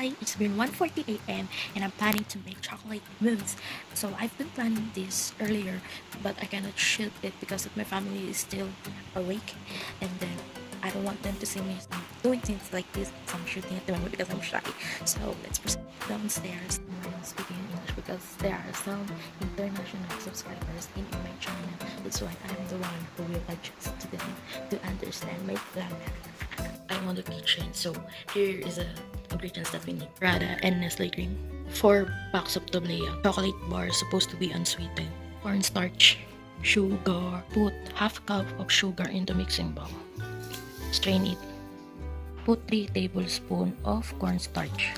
Hi, it's been 1:40 a.m. and I'm planning to make chocolate mousse. So I've been planning this earlier, but I cannot shoot it because my family is still awake, and then I don't want them to see me doing things like this. So I'm shooting at the moment because I'm shy. So let's proceed downstairs. I'm speaking English because there are some international subscribers in my channel. That's why I'm the one who will adjust to them to understand my plan. I'm on the kitchen, so here is the ingredients that we need: Prada and Nestle cream, 4 packs of tablea, chocolate bar supposed to be unsweetened, cornstarch, sugar. Put half cup of sugar in the mixing bowl. Strain it. Put 3 tablespoons of cornstarch.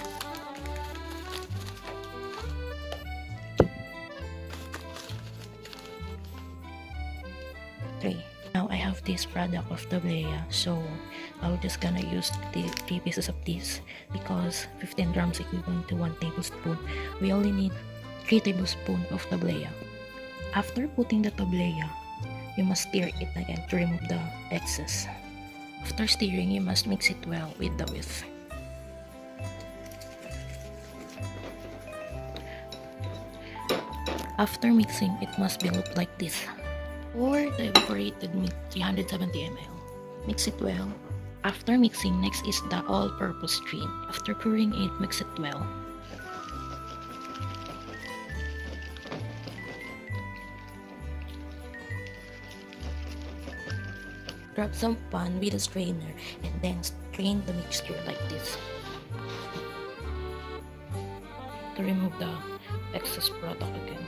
Now I have this product of tablea, so I'm just gonna use the 3 pieces of this because 15 grams equivalent to 1 tablespoon. We only need 3 tablespoons of tablea. After putting the tablea, you must stir it again to remove the excess. After stirring, you must mix it well with the whisk. After mixing, it must be look like this. Pour the evaporated milk 370 ml. Mix it well. After mixing, next is the all-purpose strain. After pouring it, mix it well. Grab some pan with a strainer and then strain the mixture like this to remove the excess product again.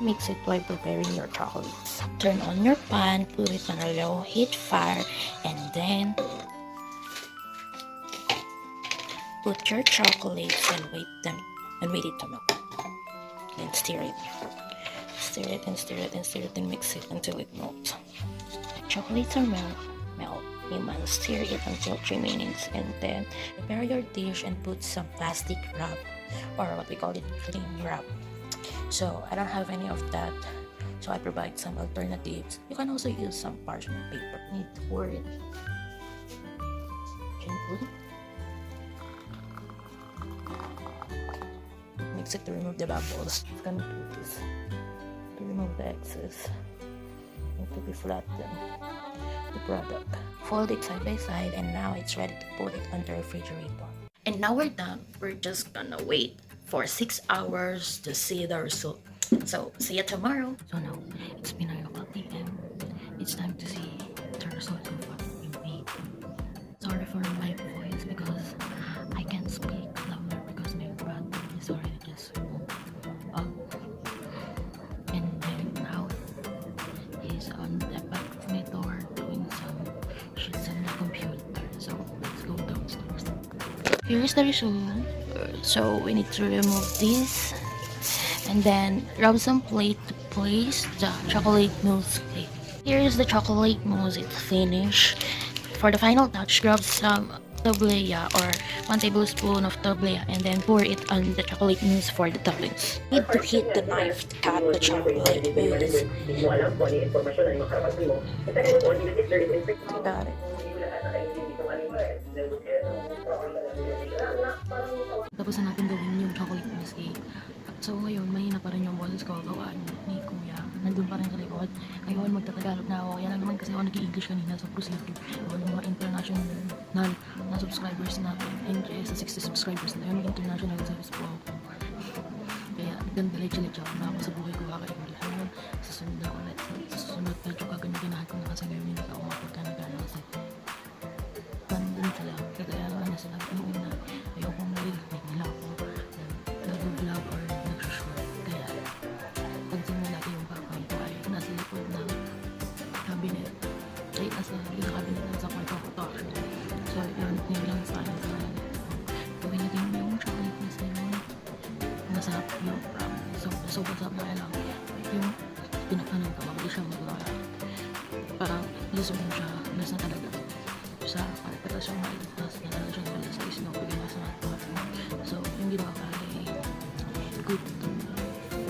Mix it while preparing your chocolates. Turn on your pan, put it on a low heat fire, and then put your chocolates and wait it to melt. Then stir it. Stir it and stir it and stir it and mix it until it melts. Chocolates are melt. You must stir it until 3 minutes, and then prepare your dish and put some plastic wrap, or what we call it, cling wrap. So I don't have any of that, so I provide some alternatives. You can also use some parchment paper. Need to pour it gently. Mix it to remove the bubbles. I'm gonna do this to remove the excess and to be flatten the product. Fold it side by side, and now it's ready to put it on the refrigerator. And now we're done. We're just gonna wait for 6 hours to see the result. So see you tomorrow. So now it's been a couple p.m. It's time to see the result of what we made. Sorry for my voice because I can't speak louder because my battery is already just up. And then now he's on the back of my door doing some shit on the computer. So let's go downstairs. Here's the result. So we need to remove this and then grab some plate to place the chocolate mousse cake. Here is the chocolate mousse, it's finished. For the final touch, grab some tablea or 1 tablespoon of tablea and then pour it on the chocolate mousse for the toppings. Need to heat the knife to cut the chocolate mousse. Got it. Tapos na natin gawin yung chocolate mousse cake. So ngayon, mahina pa rin yung boses ko gawaan ni Kuya. Nandun pa rin sa likod. Ngayon, magtatagalog na ako. Kaya lang naman kasi ako nag-i-English kanina sa procedure. Yung mga international na subscribers na sa 60 subscribers na yun, international service po ako. Kaya nagdalicha-licha ako na ako sa buhay ko kaka-English. Ngayon, susunod na ulit. Sa susunod, medyo kaganahan ko na kasi ngayon hindi ka umapag ka na gano'n kasi pandun sila. Kaya ano sila, yung una, ayokong narinig nila ako nag-vlog or nag-short. Kaya pansin mo natin yung background ko ay nasa likod ng cabinet. Ay, nasa cabinet na sa kwarto ko to actually. So, yun lang sa akin sa gawin natin yung chocolate na sa yun. Masarap yung so masarap na lang yung pinakanan ka, mabali siya maglaga. Parang lusog mo siya, nasa talaga sa pagkatas yung maitas na talaga siya nila sa isno pag nasa natin. So, yung ginawa ka ay good to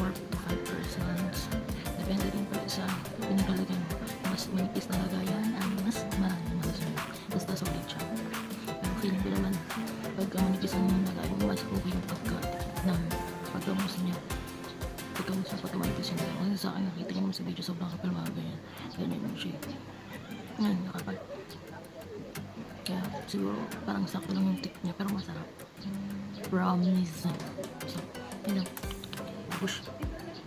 4 to 5%. Depende din pa sa pinakalagay mo. Mas manipis na lagayan ay mas marami masunod. Basta solid siya. ikaw sa pagkamanipis niya. Kasi sa akin, nakita niyo naman sa video, sobrang kapal mga ganyan. Ganyan mo siya. Ngayon, nakapal. Kaya siguro parang sakto lang yung tip niya, pero masarap. Promise. So, yun lang. Push.